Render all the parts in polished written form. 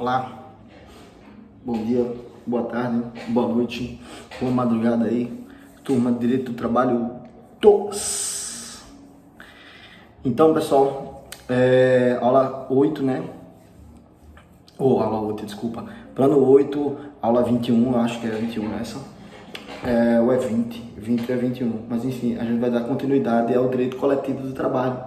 Olá, bom dia, boa tarde, boa noite, boa madrugada aí, turma de Direito do Trabalho todos. Então, pessoal, aula 8, né? Ou aula 8, desculpa. Plano 8, aula 21, eu acho que é 21 essa. Ou é 20, 20 é 21. Mas enfim, a gente vai dar continuidade ao direito coletivo do trabalho.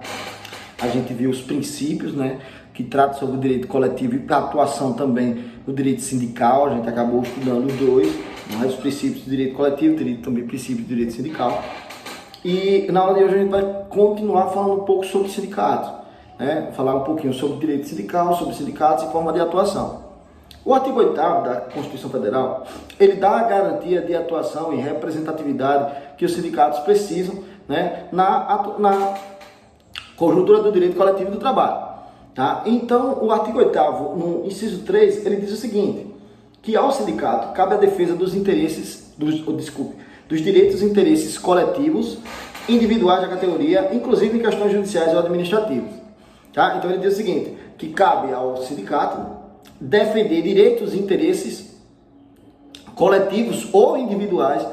A gente viu os princípios, né, que tratam sobre o direito coletivo e para atuação também o direito sindical. A gente acabou estudando os dois, né, os princípios do direito coletivo, também princípios do direito sindical. E na aula de hoje a gente vai continuar falando um pouco sobre sindicatos, né, falar um pouquinho sobre direito sindical, sobre sindicatos e forma de atuação. O artigo 8º da Constituição Federal, ele dá a garantia de atuação e representatividade que os sindicatos precisam, né, na conjuntura do direito coletivo do trabalho. Tá? Então, o artigo 8º, no inciso 3, ele diz o seguinte, que ao sindicato cabe a defesa dos interesses, dos direitos e interesses coletivos, individuais da categoria, inclusive em questões judiciais ou administrativas. Tá? Então, ele diz o seguinte, que cabe ao sindicato defender direitos e interesses coletivos ou individuais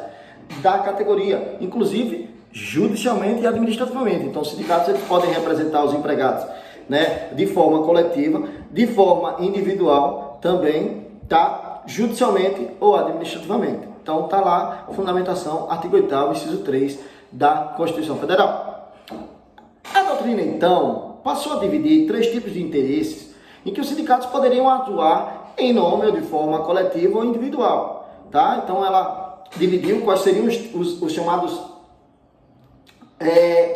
da categoria, inclusive judicialmente e administrativamente. Então, os sindicatos eles podem representar os empregados, né, de forma coletiva, de forma individual também, tá, judicialmente ou administrativamente. Então, tá lá a fundamentação, artigo 8º, inciso 3 da Constituição Federal. A doutrina, então, passou a dividir três tipos de interesses em que os sindicatos poderiam atuar em nome ou de forma coletiva ou individual, tá? Então, ela dividiu quais seriam os chamados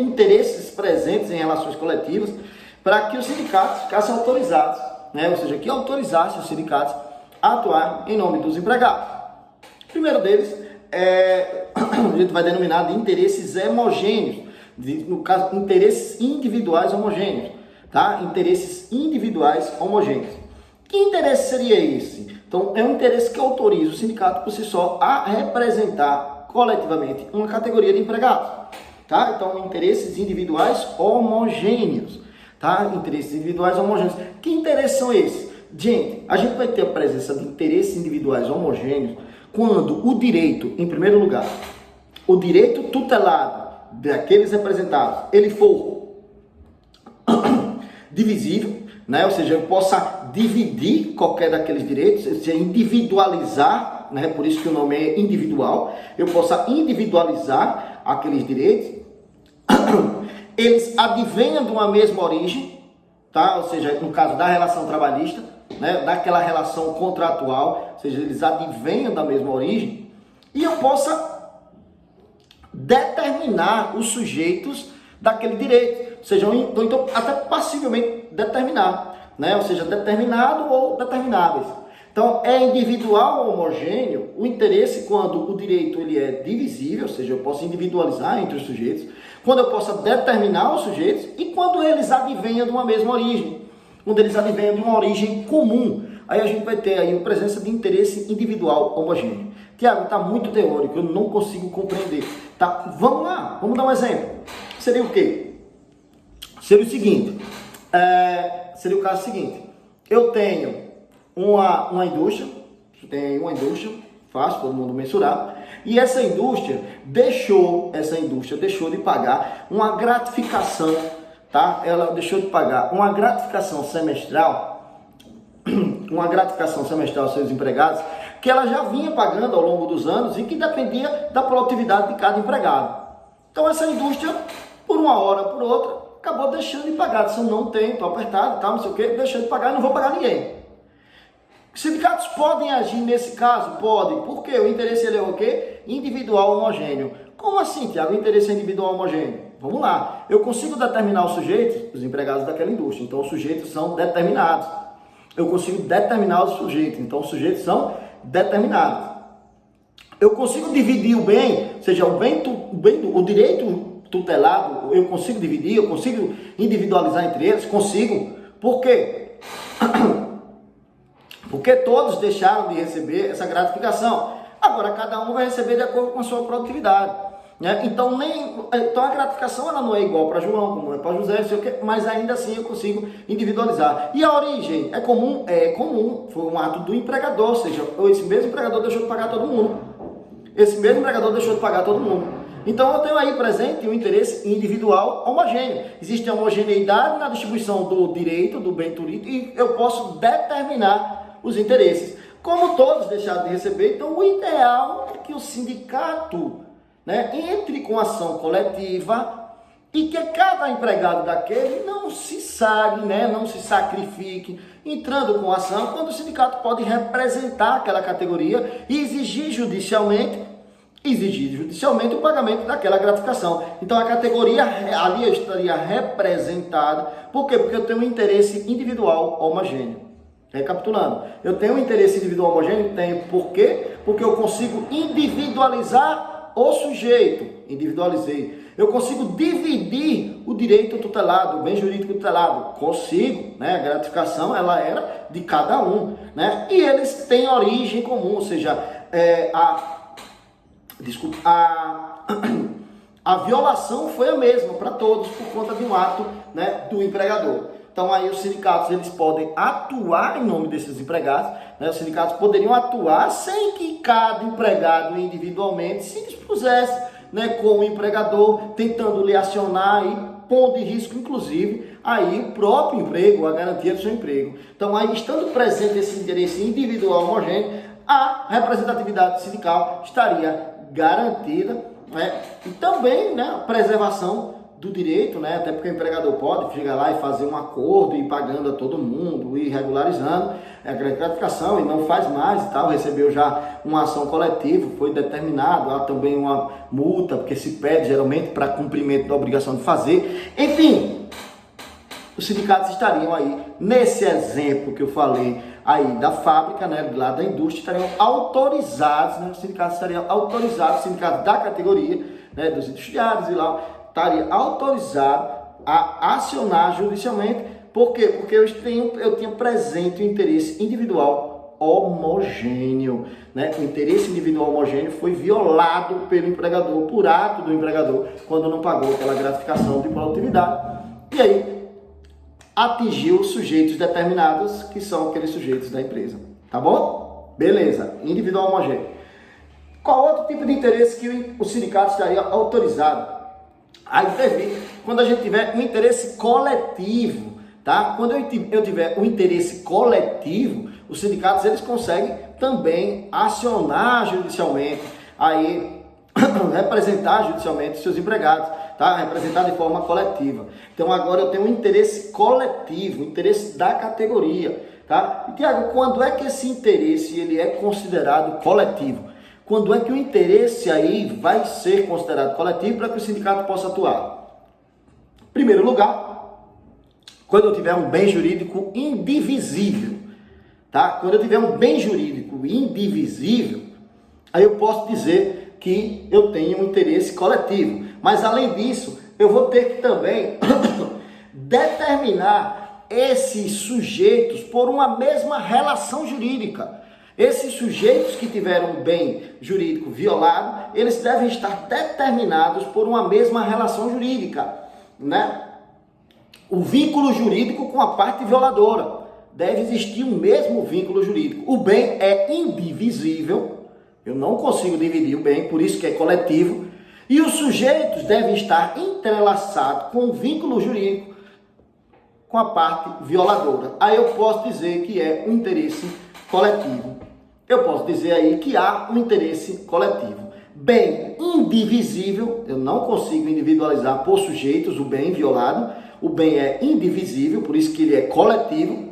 interesses presentes em relações coletivas para que os sindicatos ficassem autorizados, né? Ou seja, que autorizasse os sindicatos a atuar em nome dos empregados. O primeiro deles a gente vai denominar de interesses homogêneos, no caso, interesses individuais homogêneos, tá? Interesses individuais homogêneos. Que interesse seria esse? Então, é um interesse que autoriza o sindicato por si só a representar coletivamente uma categoria de empregados. Tá? Então, interesses individuais homogêneos. Tá? Interesses individuais homogêneos. Que interesses são esses? Gente, a gente vai ter a presença de interesses individuais homogêneos quando o direito, em primeiro lugar, o direito tutelado daqueles representados, ele for divisível, né? Ou seja, eu possa dividir qualquer daqueles direitos, ou seja, individualizar, né? Por isso que o nome é individual, eu possa individualizar aqueles direitos, eles advenham de uma mesma origem, tá? Ou seja, no caso da relação trabalhista, né? Daquela relação contratual, ou seja, eles advenham da mesma origem, e eu possa determinar os sujeitos daquele direito, ou seja, então até possivelmente determinar, né? Ou seja, determinado ou determináveis. Então, é individual ou homogêneo o interesse quando o direito ele é divisível, ou seja, eu posso individualizar entre os sujeitos, quando eu posso determinar os sujeitos e quando eles advenham de uma mesma origem, quando eles advenham de uma origem comum. Aí a gente vai ter aí a presença de interesse individual homogêneo. Tiago, está muito teórico, eu não consigo compreender. Tá? Vamos lá, vamos dar um exemplo. Seria o quê? Seria o seguinte, seria o caso seguinte, eu tenho uma indústria, fácil, todo mundo mensurar, e essa indústria deixou de pagar uma gratificação, tá? Ela deixou de pagar uma gratificação semestral aos seus empregados, que ela já vinha pagando ao longo dos anos e que dependia da produtividade de cada empregado. Então essa indústria, por uma hora, por outra, acabou deixando de pagar. Disse, não tem, estou apertado, tá, não sei o quê, deixando de pagar e não vou pagar ninguém. Os sindicatos podem agir nesse caso? Podem. Por quê? O interesse ele é o quê? Individual homogêneo. Como assim, Tiago? O interesse é individual homogêneo? Vamos lá. Eu consigo determinar os sujeitos, os empregados daquela indústria. Então, os sujeitos são determinados. Eu consigo determinar os sujeitos. Então, os sujeitos são determinados. Eu consigo dividir o bem, ou seja, o direito tutelado, eu consigo dividir, eu consigo individualizar entre eles? Consigo. Por quê? Porque todos deixaram de receber essa gratificação. Agora, cada um vai receber de acordo com a sua produtividade. né? Então a gratificação ela não é igual para João, como é para José, não sei o quê, mas ainda assim eu consigo individualizar. E a origem é comum, foi um ato do empregador, ou seja, esse mesmo empregador deixou de pagar todo mundo. Esse mesmo empregador deixou de pagar todo mundo. Então eu tenho aí presente um interesse individual homogêneo. Existe homogeneidade na distribuição do direito, do bem jurídico, e eu posso determinar os interesses. Como todos deixaram de receber, então o ideal é que o sindicato, né, entre com ação coletiva e que cada empregado daquele não se sague, né, não se sacrifique, entrando com ação, quando o sindicato pode representar aquela categoria e exigir judicialmente o pagamento daquela gratificação. Então a categoria ali estaria representada. Por quê? Porque eu tenho um interesse individual homogêneo. Recapitulando, eu tenho um interesse individual homogêneo? Tenho. Por quê? Porque eu consigo individualizar o sujeito. Individualizei. Eu consigo dividir o direito tutelado, o bem jurídico tutelado. Consigo, né? A gratificação, ela era de cada um, né? E eles têm origem comum, ou seja, a violação foi a mesma para todos por conta de um ato, né, do empregador. Então aí os sindicatos eles podem atuar em nome desses empregados, né? Os sindicatos poderiam atuar sem que cada empregado individualmente se dispusesse, né, com o empregador, tentando lhe acionar e pondo em risco, inclusive, aí o próprio emprego, a garantia do seu emprego. Então aí, estando presente esse interesse individual homogêneo, a representatividade sindical estaria garantida, né? E também, né, a preservação do direito, né? Até porque o empregador pode chegar lá e fazer um acordo e ir pagando a todo mundo e regularizando a gratificação e não faz mais e tal, recebeu já uma ação coletiva, foi determinado, há também uma multa, porque se pede geralmente para cumprimento da obrigação de fazer. Enfim, os sindicatos estariam aí, nesse exemplo que eu falei aí da fábrica, né, lá da indústria, estariam autorizados, né, os sindicatos estariam autorizados, o sindicato da categoria, né, dos industriários e lá, estaria autorizado a acionar judicialmente. Por quê? Porque eu tinha presente o interesse individual homogêneo, né? O interesse individual homogêneo foi violado pelo empregador, por ato do empregador, quando não pagou aquela gratificação de produtividade. E aí, atingiu sujeitos determinados, que são aqueles sujeitos da empresa. Tá bom? Beleza. Individual homogêneo. Qual outro tipo de interesse que o sindicato estaria autorizado a intervir? Quando a gente tiver um interesse coletivo, tá? Quando eu tiver um interesse coletivo, os sindicatos eles conseguem também acionar judicialmente, aí representar judicialmente seus empregados, tá? Representar de forma coletiva. Então agora eu tenho um interesse coletivo, um interesse da categoria, tá? E Tiago, quando é que esse interesse ele é considerado coletivo? Quando é que o interesse aí vai ser considerado coletivo para que o sindicato possa atuar? Em primeiro lugar, quando eu tiver um bem jurídico indivisível, tá? Quando eu tiver um bem jurídico indivisível, aí eu posso dizer que eu tenho um interesse coletivo. Mas além disso, eu vou ter que também determinar esses sujeitos por uma mesma relação jurídica. Esses sujeitos que tiveram um bem jurídico violado, eles devem estar determinados por uma mesma relação jurídica, né? O vínculo jurídico com a parte violadora. Deve existir o mesmo vínculo jurídico. O bem é indivisível, eu não consigo dividir o bem, por isso que é coletivo, e os sujeitos devem estar entrelaçados com o vínculo jurídico com a parte violadora. Aí eu posso dizer que é um interesse coletivo. Eu posso dizer aí que há um interesse coletivo. Bem indivisível, eu não consigo individualizar por sujeitos o bem violado. O bem é indivisível, por isso que ele é coletivo,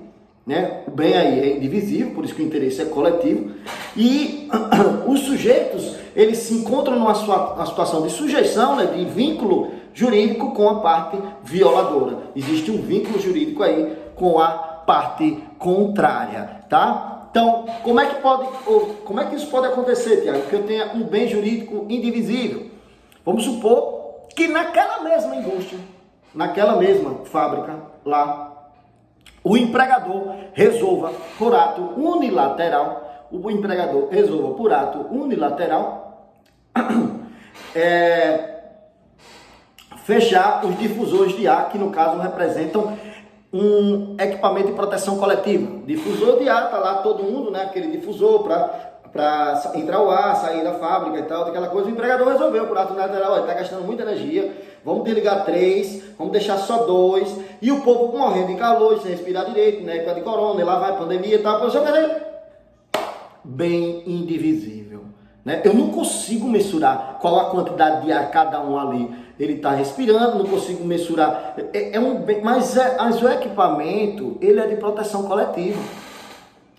né? O bem aí é indivisível, por isso que o interesse é coletivo. E os sujeitos, eles se encontram numa situação de sujeição, né, de vínculo jurídico com a parte violadora. Existe um vínculo jurídico aí com a parte contrária, tá? Então, como é que isso pode acontecer, Tiago? Que eu tenha um bem jurídico indivisível. Vamos supor que naquela mesma indústria, naquela mesma fábrica lá, o empregador resolva por ato unilateral, fechar os difusores de ar, que no caso representam um equipamento de proteção coletiva. Difusor de ar, tá lá todo mundo, né? Aquele difusor para entrar o ar, sair da fábrica e tal, aquela coisa. O empregador resolveu por ato lateral, está gastando muita energia, vamos desligar 3, vamos deixar só 2, e o povo morrendo de calor, sem respirar direito, né? Época de corona, e lá vai a pandemia e tal, bem indivisível, né? Eu não consigo mensurar qual a quantidade de ar cada um ali ele está respirando, não consigo mensurar, mas o equipamento, ele é de proteção coletiva.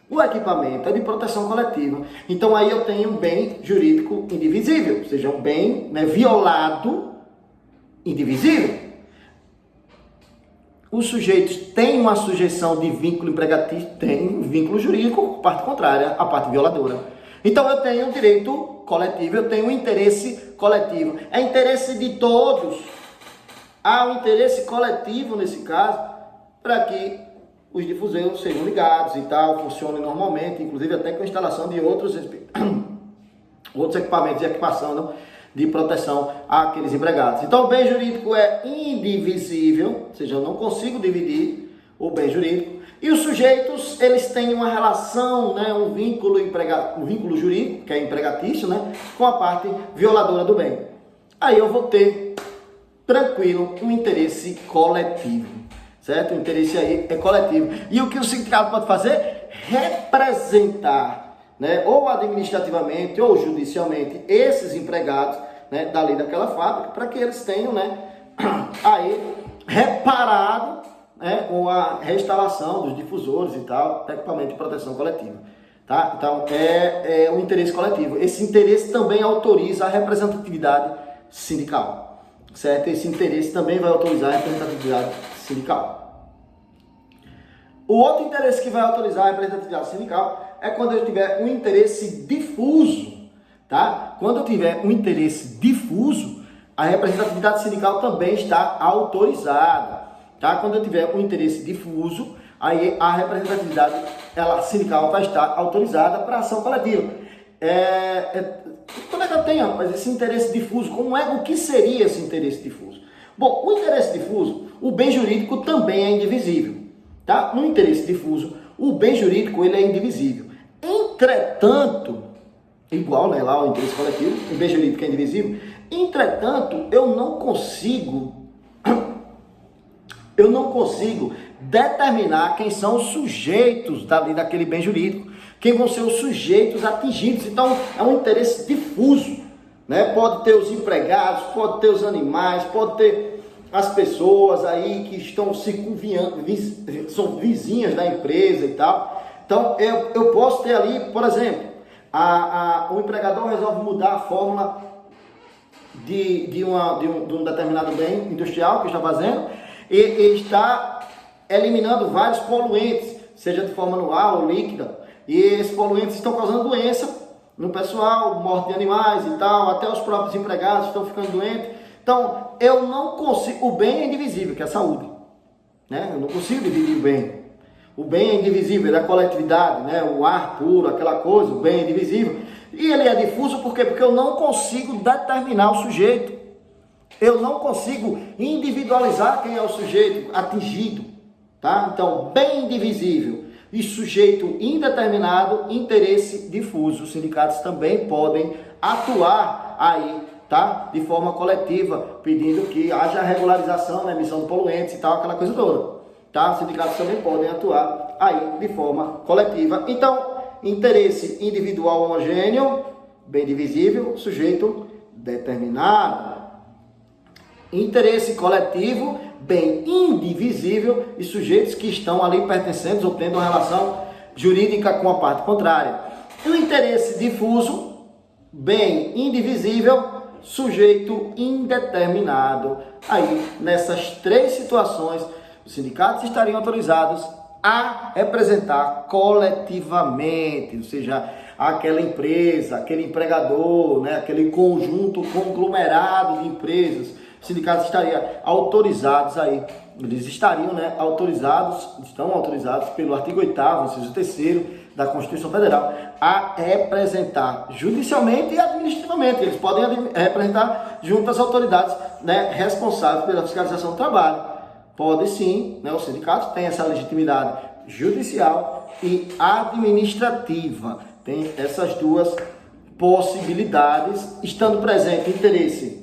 O equipamento é de proteção coletiva. Então aí eu tenho um bem jurídico indivisível, ou seja, um bem, né, violado indivisível. Os sujeitos têm uma sujeição de vínculo empregatício, tem um vínculo jurídico, parte contrária, a parte violadora. Então eu tenho um direito coletivo, eu tenho um interesse coletivo. É interesse de todos. Há um interesse coletivo nesse caso, para que os difusores sejam ligados e tal, funcionem normalmente, inclusive até com a instalação de outros equipamentos de equipação, não, de proteção àqueles empregados. Então o bem jurídico é indivisível, ou seja, eu não consigo dividir o bem jurídico. E os sujeitos, eles têm uma relação, né, um vínculo jurídico, que é empregatício, né, com a parte violadora do bem. Aí eu vou ter, tranquilo, um interesse coletivo, certo? O interesse aí é coletivo. E o que o sindicato pode fazer? Representar, né, ou administrativamente ou judicialmente, esses empregados, né, dali daquela fábrica, para que eles tenham, né, aí reparado, né, com a reinstalação dos difusores e tal, equipamento de proteção coletiva. Tá? Então, é o interesse coletivo. Esse interesse também autoriza a representatividade sindical, certo? Esse interesse também vai autorizar a representatividade sindical. O outro interesse que vai autorizar a representatividade sindical é quando eu tiver um interesse difuso, tá? Quando eu tiver um interesse difuso, a representatividade sindical também está autorizada. Tá? Quando eu tiver um interesse difuso, aí a representatividade sindical vai estar autorizada para ação coletiva. Como é que eu tenho, rapaz, esse interesse difuso? O que seria esse interesse difuso? Bom, o interesse difuso, o bem jurídico também é indivisível. Tá? No interesse difuso, o bem jurídico ele é indivisível. Entretanto, igual, né, lá o interesse coletivo, o bem jurídico é indivisível. Entretanto, eu não consigo determinar quem são os sujeitos daquele bem jurídico, quem vão ser os sujeitos atingidos. Então, é um interesse difuso, né? Pode ter os empregados, pode ter os animais, pode ter as pessoas aí que estão são vizinhas da empresa e tal. Então, eu posso ter ali, por exemplo, o empregador resolve mudar a fórmula de um determinado bem industrial que está fazendo, e está eliminando vários poluentes, seja de forma no ar ou líquida, e esses poluentes estão causando doença no pessoal, morte de animais e tal, até os próprios empregados estão ficando doentes. Então, eu não consigo, o bem é indivisível, que é a saúde, né? Eu não consigo dividir o bem. O bem é indivisível, ele é a coletividade, né? O ar puro, aquela coisa, o bem é indivisível. E ele é difuso por quê? Porque eu não consigo determinar o sujeito. Eu não consigo individualizar quem é o sujeito atingido, tá? Então, bem indivisível e sujeito indeterminado, interesse difuso. Os sindicatos também podem atuar aí, tá? De forma coletiva, pedindo que haja regularização na emissão de poluentes e tal, aquela coisa toda, tá? Os sindicatos também podem atuar aí de forma coletiva. Então, interesse individual homogêneo, bem divisível, sujeito determinado. Interesse coletivo, bem indivisível e sujeitos que estão ali pertencentes ou tendo uma relação jurídica com a parte contrária. E o interesse difuso, bem indivisível, sujeito indeterminado. Aí, nessas três situações, os sindicatos estariam autorizados a representar coletivamente, ou seja, aquela empresa, aquele empregador, né, aquele conjunto conglomerado de empresas, os sindicatos estão autorizados aí, eles estariam, né, estão autorizados pelo artigo 8º, inciso 3º da Constituição Federal, a representar judicialmente e administrativamente. Eles podem representar junto às autoridades, né, responsáveis pela fiscalização do trabalho. Pode sim, né, os sindicatos têm essa legitimidade judicial e administrativa. Tem essas duas possibilidades, estando presente interesse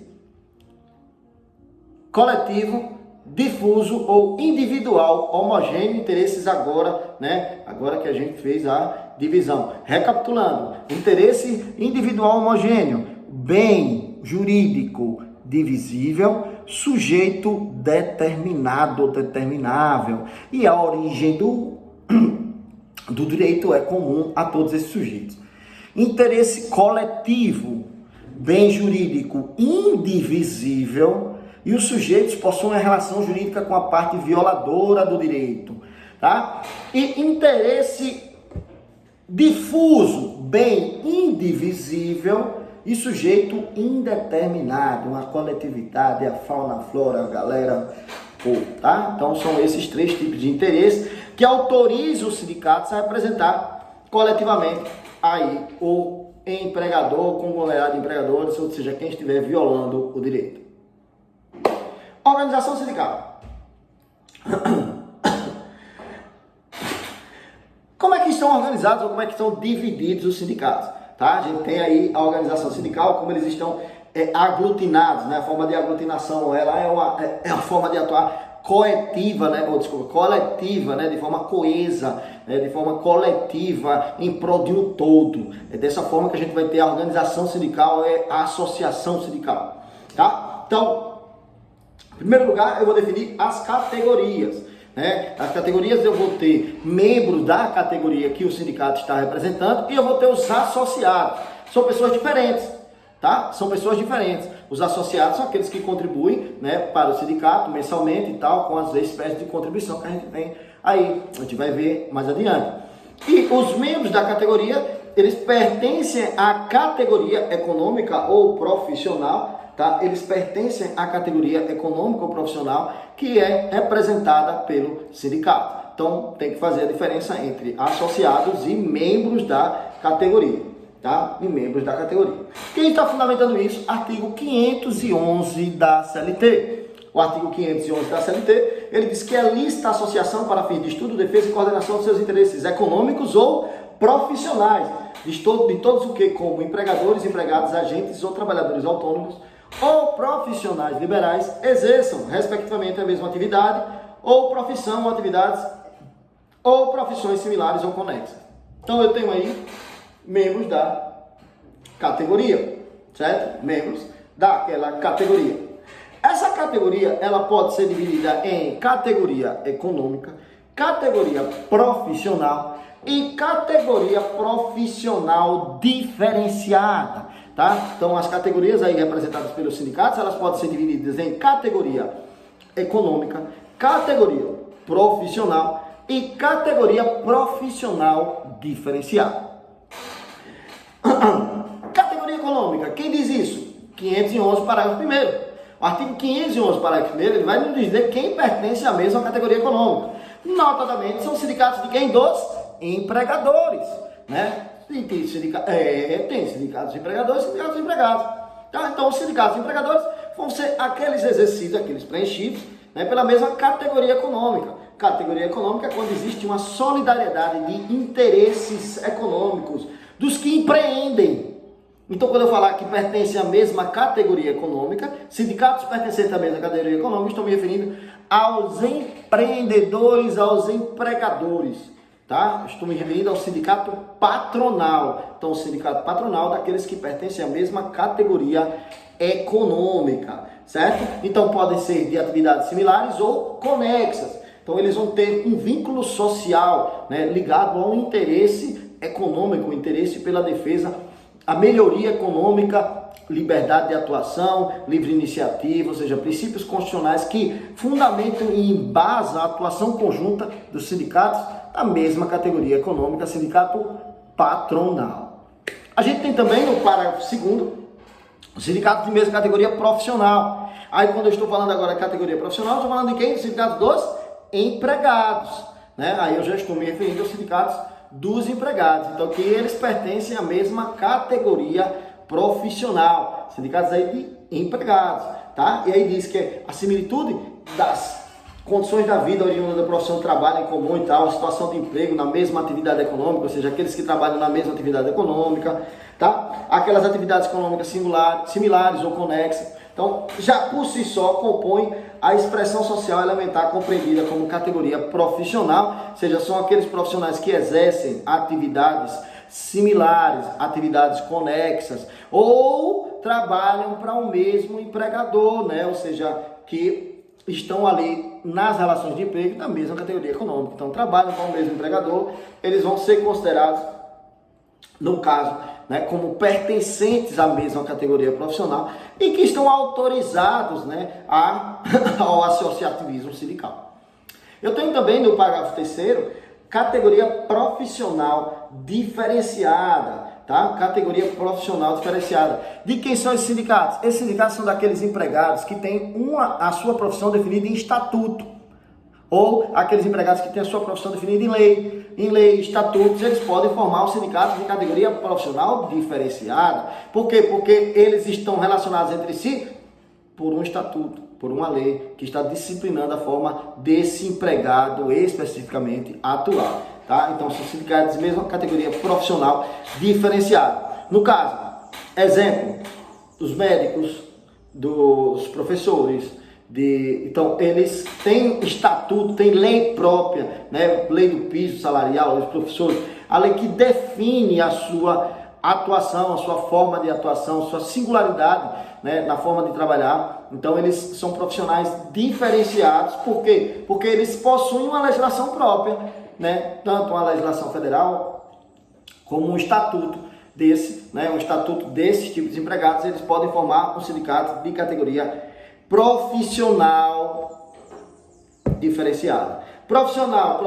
coletivo, difuso ou individual, homogêneo, interesses agora, né? Agora que a gente fez a divisão. Recapitulando, interesse individual homogêneo, bem jurídico divisível, sujeito determinado ou determinável. E a origem do direito é comum a todos esses sujeitos. Interesse coletivo, bem jurídico indivisível, e os sujeitos possuem a relação jurídica com a parte violadora do direito, tá? E interesse difuso, bem indivisível e sujeito indeterminado, uma coletividade, a fauna, a flora, a galera, tá? Então são esses três tipos de interesse que autorizam os sindicatos a representar coletivamente aí o empregador, conglomerado de empregadores, ou seja, quem estiver violando o direito. Organização sindical. Como é que estão organizados ou como é que estão divididos os sindicatos? Tá? A gente tem aí a organização sindical, como eles estão aglutinados, né? A forma de aglutinação, ela é uma forma de atuar coletiva, né? Coletiva, né? De forma coesa, né? De forma coletiva, em prol de um todo. É dessa forma que a gente vai ter a organização sindical, a associação sindical, tá? Então, em primeiro lugar, eu vou definir as categorias, né? As categorias eu vou ter membros da categoria que o sindicato está representando e eu vou ter os associados. São pessoas diferentes, tá? São pessoas diferentes. Os associados são aqueles que contribuem, né, para o sindicato mensalmente e tal, com as espécies de contribuição que a gente tem aí. A gente vai ver mais adiante. E os membros da categoria, eles pertencem à categoria econômica ou profissional, tá? Eles pertencem à categoria econômica ou profissional que é representada pelo sindicato. Então, tem que fazer a diferença entre associados e membros da categoria, tá? E membros da categoria. Quem está fundamentando isso? Artigo 511 da CLT. O artigo 511 da CLT, ele diz que é lícita a associação para fins de estudo, defesa e coordenação dos seus interesses econômicos ou profissionais, de todos o que, como empregadores, empregados, agentes ou trabalhadores autônomos, ou profissionais liberais exerçam, respectivamente, a mesma atividade, ou profissão ou atividades, ou profissões similares ou conexas. Então, eu tenho aí membros da categoria, certo? Membros daquela categoria. Essa categoria, ela pode ser dividida em categoria econômica, categoria profissional e categoria profissional diferenciada, tá? Então, as categorias aí representadas pelos sindicatos, elas podem ser divididas em categoria econômica, categoria profissional e categoria profissional diferenciada. Categoria econômica, quem diz isso? 511, parágrafo 1º. O artigo 511, parágrafo 1º, ele vai nos dizer quem pertence à mesma categoria econômica. Notadamente, são sindicatos de quem? Dos empregadores, né? Tem sindicatos de empregadores e sindicatos de empregados. Tá? Então, os sindicatos de empregadores vão ser aqueles exercidos, aqueles preenchidos, né, pela mesma categoria econômica. Categoria econômica é quando existe uma solidariedade de interesses econômicos dos que empreendem. Então, quando eu falar que pertence à mesma categoria econômica, sindicatos pertencentes à mesma categoria econômica, estou me referindo aos empreendedores, aos empregadores, tá? Estou me referindo ao sindicato patronal. Então, o sindicato patronal daqueles que pertencem à mesma categoria econômica, certo? Então, podem ser de atividades similares ou conexas. Então, eles vão ter um vínculo social, né, ligado a um interesse econômico, um interesse pela defesa, a melhoria econômica, liberdade de atuação, livre iniciativa, ou seja, princípios constitucionais que fundamentam e embasam a atuação conjunta dos sindicatos da mesma categoria econômica, sindicato patronal. A gente tem também no parágrafo 2º, os sindicatos de mesma categoria profissional. Aí quando eu estou falando agora de categoria profissional, eu estou falando de quem? Do sindicato dos empregados, né? Aí eu já estou me referindo aos sindicatos dos empregados, então que eles pertencem à mesma categoria profissional, sindicatos aí de empregados, tá? E aí diz que a similitude das condições da vida oriunda da profissão de trabalho em comum e tal, a situação de emprego na mesma atividade econômica, ou seja, aqueles que trabalham na mesma atividade econômica, tá? Aquelas atividades econômicas similares ou conexas. Então, já por si só compõe a expressão social elementar compreendida como categoria profissional, ou seja, são aqueles profissionais que exercem atividades similares, atividades conexas, ou trabalham para o mesmo empregador, né? Ou seja, que estão ali nas relações de emprego da mesma categoria econômica. Então, trabalham para o mesmo empregador, eles vão ser considerados, no caso, né, como pertencentes à mesma categoria profissional e que estão autorizados, né, ao associativismo sindical. Eu tenho também no parágrafo 3º, categoria profissional diferenciada, tá? Categoria profissional diferenciada. De quem são esses sindicatos? Esses sindicatos são daqueles empregados que têm a sua profissão definida em estatuto, ou aqueles empregados que têm a sua profissão definida em lei, estatutos, eles podem formar um sindicato de categoria profissional diferenciada. Por quê? Porque eles estão relacionados entre si por um estatuto, por uma lei que está disciplinando a forma desse empregado especificamente atuar, tá? Então são sindicatos de mesma categoria profissional diferenciada. No caso, exemplo, dos médicos, dos professores, então eles têm estatuto, têm lei própria, né? Lei do piso salarial, os professores, a lei que define a sua atuação, a sua forma de atuação, a sua singularidade, né, na forma de trabalhar. Então eles são profissionais diferenciados. Por quê? Porque eles possuem uma legislação própria, né? Tanto uma legislação federal como um estatuto desse, né? Um estatuto desses tipos de empregados. Eles podem formar um sindicato de categoria profissional diferenciada. Profissional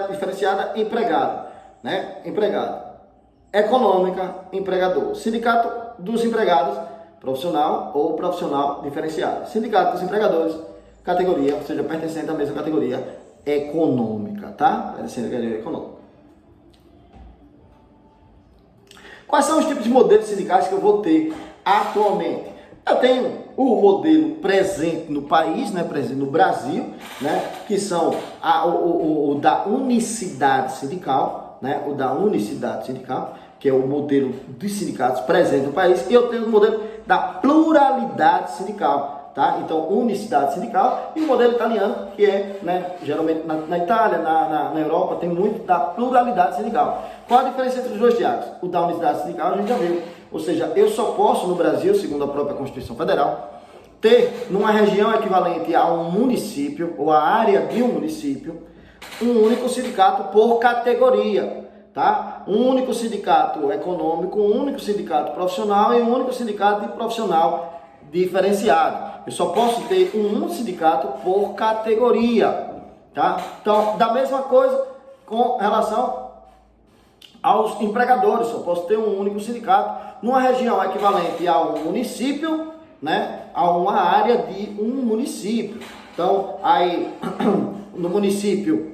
diferenciada, empregado, né? Empregado. Econômica, empregador. Sindicato dos empregados, profissional ou profissional diferenciado. Sindicato dos empregadores, categoria, ou seja, pertencente à mesma categoria econômica, tá? Pertencente à categoria econômica. Quais são os tipos de modelos sindicais que eu vou ter atualmente? Eu tenho o modelo presente no país, né, presente no Brasil, né, que são o da unicidade sindical, né, o da unicidade sindical, que é o modelo dos sindicatos presente no país, e eu tenho o modelo da pluralidade sindical, tá? Então, unicidade sindical, e o modelo italiano, que é, né, geralmente na Itália, na Europa, tem muito da pluralidade sindical. Qual a diferença entre os dois diálogos? O da unicidade sindical a gente já viu, ou seja, eu só posso no Brasil, segundo a própria Constituição Federal, ter numa região equivalente a um município, ou a área de um município, um único sindicato por categoria, tá? Um único sindicato econômico, um único sindicato profissional e um único sindicato de profissional diferenciado. Eu só posso ter um sindicato por categoria, tá? Então, da mesma coisa com relação aos empregadores, só posso ter um único sindicato numa região equivalente a um município, né? A uma área de um município. Então, aí no município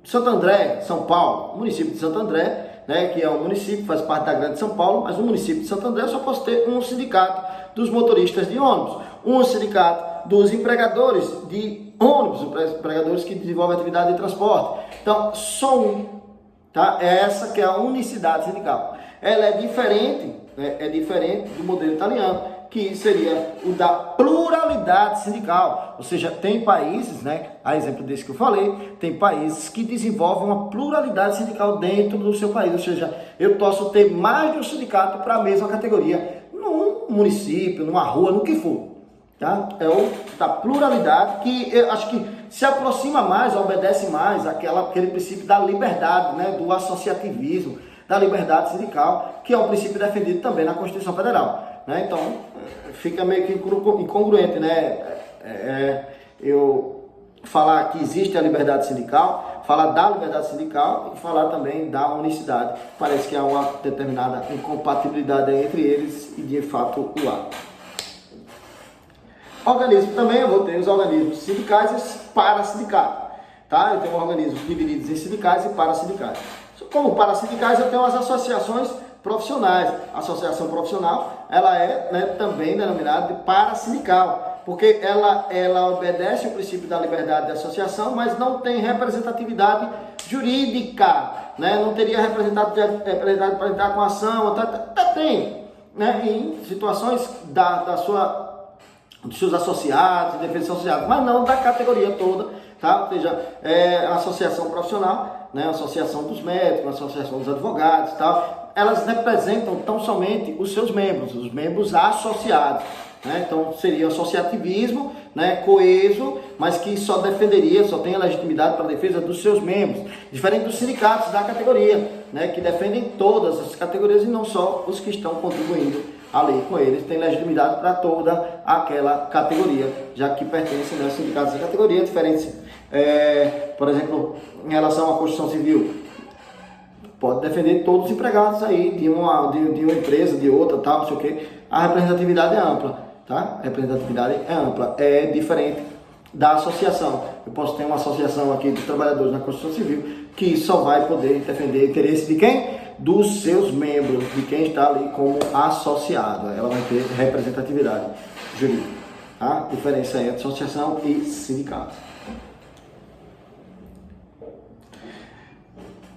Santo André, São Paulo, município de Santo André, né, que é um município, faz parte da Grande São Paulo, mas no município de Santo André eu só posso ter um sindicato dos motoristas de ônibus, um sindicato dos empregadores de ônibus, empregadores que desenvolvem atividade de transporte. Então, só um, tá? Essa que é a unicidade sindical. Ela é diferente, né, é diferente do modelo italiano, que seria o da pluralidade sindical. Ou seja, tem países, né, a exemplo desse que eu falei, tem países que desenvolvem uma pluralidade sindical dentro do seu país. Ou seja, eu posso ter mais de um sindicato para a mesma categoria, num município, numa rua, no que for. Tá? É o da pluralidade, que eu acho que se aproxima mais, obedece mais aquele princípio da liberdade, né, do associativismo, da liberdade sindical, que é um princípio defendido também na Constituição Federal. Né? Então, fica meio que incongruente, né? Eu falar que existe a liberdade sindical, falar da liberdade sindical e falar também da unicidade. Parece que há uma determinada incompatibilidade entre eles e de fato o há. Organismo também, eu vou ter os organismos sindicais e parasindicatos, tá? Eu tenho organismos divididos em sindicais e parassindicais. Como parassindicais, eu tenho as associações profissionais. A associação profissional, ela é, né, também denominada de parasindical, porque ela obedece o princípio da liberdade de associação, mas não tem representatividade jurídica, né? Não teria representatividade para entrar com ação, até tem, né? Em situações dos seus associados, defesa associados, mas não da categoria toda, tá? Ou seja, a associação profissional, né? A associação dos médicos, a associação dos advogados, tal, elas representam tão somente os seus membros, os membros associados, né? Então seria associativismo, né, coeso, mas que só tem a legitimidade para a defesa dos seus membros, diferente dos sindicatos da categoria, né, que defendem todas as categorias e não só os que estão contribuindo a lei com eles, tem legitimidade para toda aquela categoria, já que pertencem, né, aos sindicatos da categoria, diferente, por exemplo, em relação à Constituição Civil, pode defender todos os empregados aí de uma empresa, de outra, tal, não sei o que. A representatividade é ampla, tá? A representatividade é ampla, é diferente da associação. Eu posso ter uma associação aqui dos trabalhadores na Constituição Civil que só vai poder defender o interesse de quem? Dos seus membros, de quem está ali como associado. Ela vai ter representatividade jurídica, tá? Diferença entre associação e sindicato.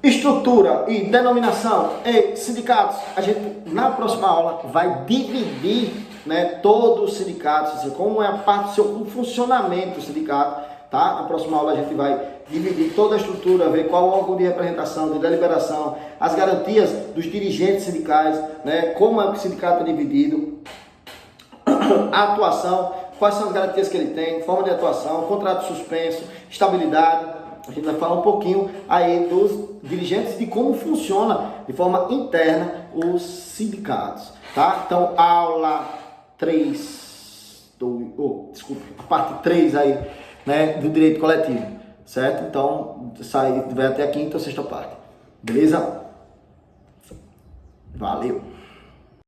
Estrutura e denominação e sindicatos. A gente, na próxima aula, vai dividir, né, todos os sindicatos, assim, como é a parte do seu funcionamento do sindicato, tá? Na próxima aula a gente vai dividir toda a estrutura, ver qual é o órgão de representação, de deliberação, as garantias dos dirigentes sindicais, né, como é que o sindicato é dividido, a atuação, quais são as garantias que ele tem, forma de atuação, contrato suspenso, estabilidade. A gente vai falar um pouquinho aí dos dirigentes, de como funciona de forma interna os sindicatos, tá? Então, aula 3, a parte 3 aí, né, do direito coletivo, certo? Então, vai até a quinta ou sexta parte, beleza? Valeu!